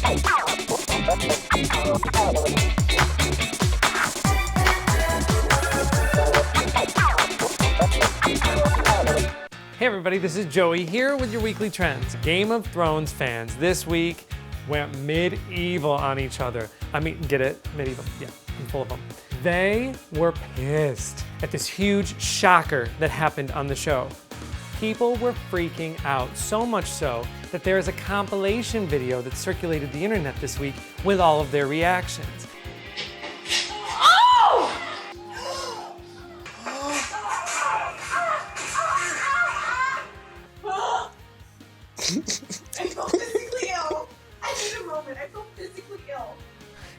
Hey everybody, this is Joey here with your weekly trends. Game of Thrones fans this week went medieval on each other. I mean, get it? Medieval. Yeah, I'm full of them. They were pissed at this huge shocker that happened on the show. People were freaking out, so much so that there is a compilation video that circulated the internet this week with all of their reactions. I feel physically ill. I need a moment. I feel physically ill.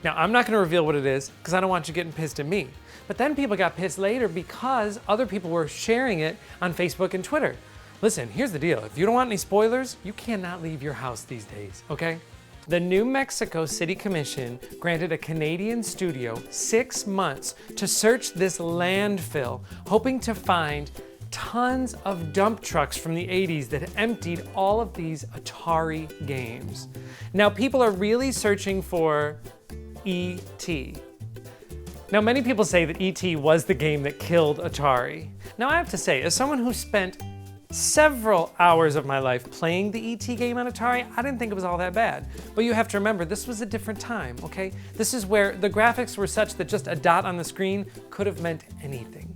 Now, I'm not going to reveal what it is because I don't want you getting pissed at me. But then people got pissed later because other people were sharing it on Facebook and Twitter. Listen, here's the deal. If you don't want any spoilers, you cannot leave your house these days, okay? The New Mexico City Commission granted a Canadian studio 6 months to search this landfill, hoping to find tons of dump trucks from the 80s that emptied all of these Atari games. Now, people are really searching for E.T. Now, many people say that E.T. was the game that killed Atari. Now, I have to say, as someone who spent several hours of my life playing the E.T. game on Atari, I didn't think it was all that bad. But you have to remember, this was a different time, okay? This is where the graphics were such that just a dot on the screen could have meant anything.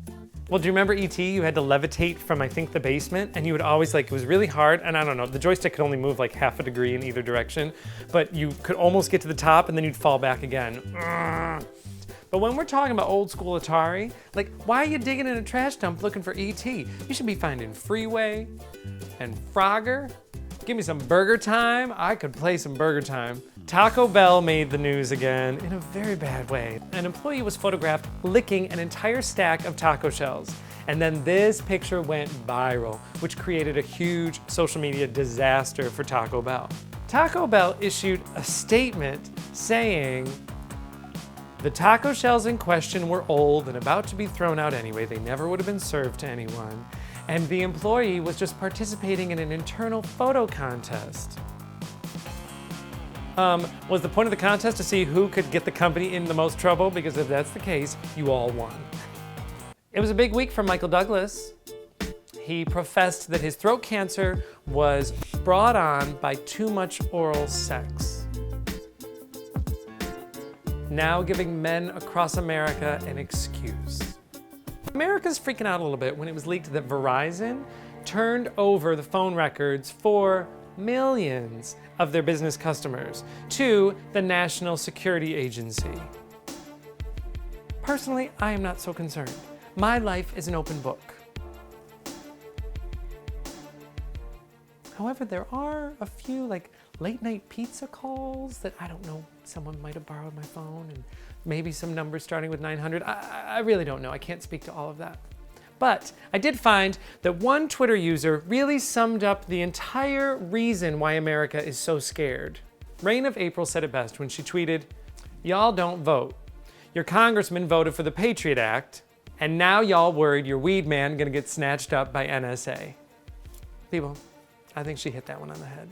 Well, do you remember E.T.? You had to levitate from, I think, the basement, and you would always, like, it was really hard, and I don't know, the joystick could only move like half a degree in either direction, but you could almost get to the top, and then you'd fall back again. But when we're talking about old school Atari, like, why are you digging in a trash dump looking for E.T.? You should be finding Freeway and Frogger. Give me some Burger Time. I could play some Burger Time. Taco Bell made the news again in a very bad way. An employee was photographed licking an entire stack of taco shells. And then this picture went viral, which created a huge social media disaster for Taco Bell. Taco Bell issued a statement saying, the taco shells in question were old and about to be thrown out anyway. They never would have been served to anyone. And the employee was just participating in an internal photo contest. Was the point of the contest to see who could get the company in the most trouble? Because if that's the case, you all won. It was a big week for Michael Douglas. He professed that his throat cancer was brought on by too much oral sex. Now giving men across America an excuse. America's freaking out a little bit when it was leaked that Verizon turned over the phone records for millions of their business customers to the National Security Agency. Personally, I am not so concerned. My life is an open book. However, there are a few like late night pizza calls that I don't know, someone might have borrowed my phone and maybe some numbers starting with 900. I really don't know. I can't speak to all of that. But I did find that one Twitter user really summed up the entire reason why America is so scared. Rain of April said it best when she tweeted, "Y'all don't vote. Your congressman voted for the Patriot Act, and now y'all worried your weed man gonna get snatched up by NSA." People, I think she hit that one on the head.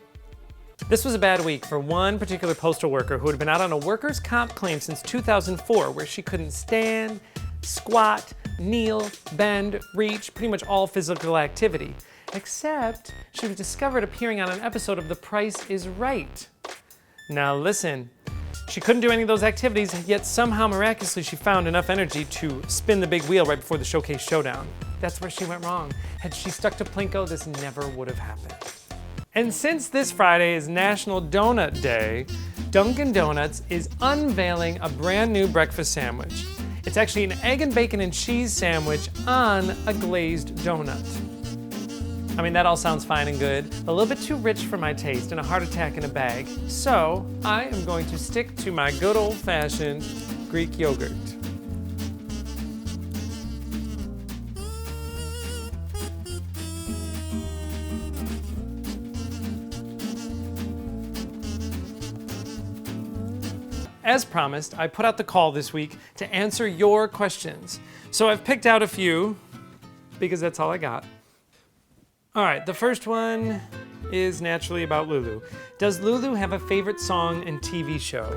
This was a bad week for one particular postal worker who had been out on a workers' comp claim since 2004, where she couldn't stand, squat, kneel, bend, reach, pretty much all physical activity. Except she was discovered appearing on an episode of The Price is Right. Now listen, she couldn't do any of those activities, yet somehow miraculously she found enough energy to spin the big wheel right before the showcase showdown. That's where she went wrong. Had she stuck to Plinko, this never would have happened. And since this Friday is National Donut Day, Dunkin Donuts is unveiling a brand new breakfast sandwich. It's actually an egg and bacon and cheese sandwich on a glazed donut. I mean, that all sounds fine and good, a little bit too rich for my taste and a heart attack in a bag. So I am going to stick to my good old-fashioned Greek yogurt. As promised, I put out the call this week to answer your questions. So I've picked out a few, because that's all I got. All right, the first one is naturally about Lulu. Does Lulu have a favorite song and TV show?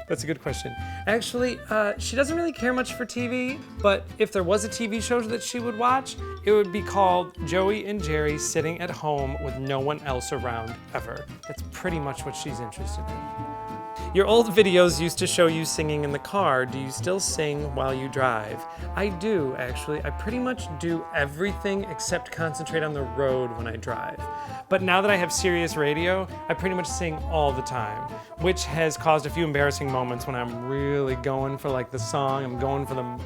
That's a good question. Actually, she doesn't really care much for TV, but if there was a TV show that she would watch, it would be called Joey and Jerry Sitting at Home with No One Else Around Ever. That's pretty much what she's interested in. Your old videos used to show you singing in the car. Do you still sing while you drive? I do, actually. I pretty much do everything except concentrate on the road when I drive. But now that I have Sirius Radio, I pretty much sing all the time, which has caused a few embarrassing moments when I'm really going for like the song, I'm going for the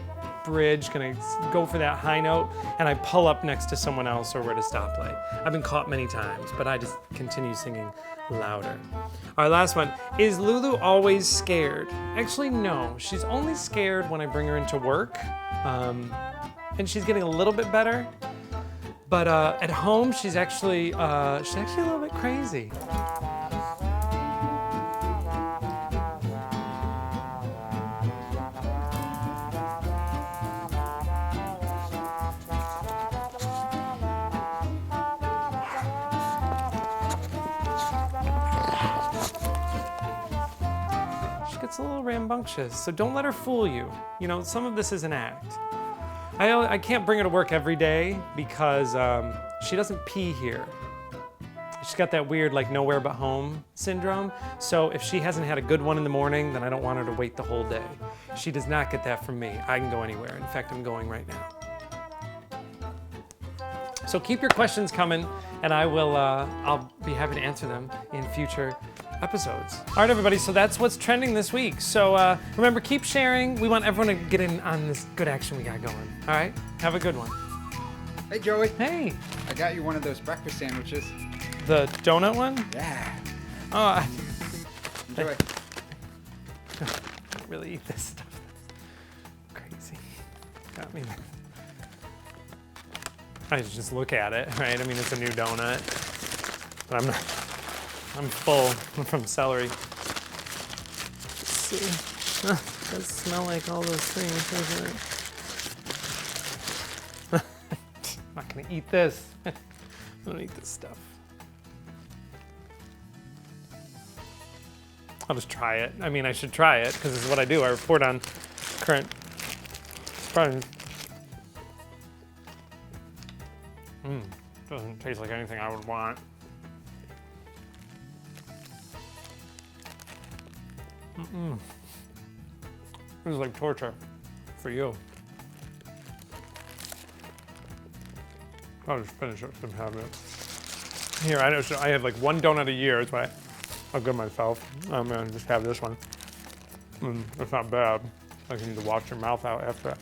bridge, gonna go for that high note, and I pull up next to someone else or we're at a stoplight. I've been caught many times, but I just continue singing louder. Our last one, is Lulu always scared? Actually, no. She's only scared when I bring her into work, and she's getting a little bit better. But at home, she's actually a little bit crazy. It's a little rambunctious, so don't let her fool you. You know, some of this is an act. I can't bring her to work every day because she doesn't pee here. She's got that weird, like, nowhere but home syndrome. So if she hasn't had a good one in the morning, then I don't want her to wait the whole day. She does not get that from me. I can go anywhere. In fact, I'm going right now. So keep your questions coming, and I'll be happy to answer them in future episodes. All right, everybody, so that's what's trending this week. So remember, keep sharing. We want everyone to get in on this good action we got going. All right, have a good one. Hey, Joey. Hey. I got you one of those breakfast sandwiches. The donut one? Yeah. Oh, Enjoy. I don't really eat this stuff. Crazy. Got me. I just look at it, right? I mean, it's a new donut, but I'm full from celery. Let's see. It does smell like all those things, doesn't it? I'm not gonna eat this. I don't eat this stuff. I'll just try it. I mean, I should try it because this is what I do. I report on current trends. Doesn't taste like anything I would want. This is like torture for you. I'll just finish it and have it. Here, I have like one donut a year. That's why I'll give myself. I'm gonna just have this one. It's not bad. I can need to wash your mouth out after that.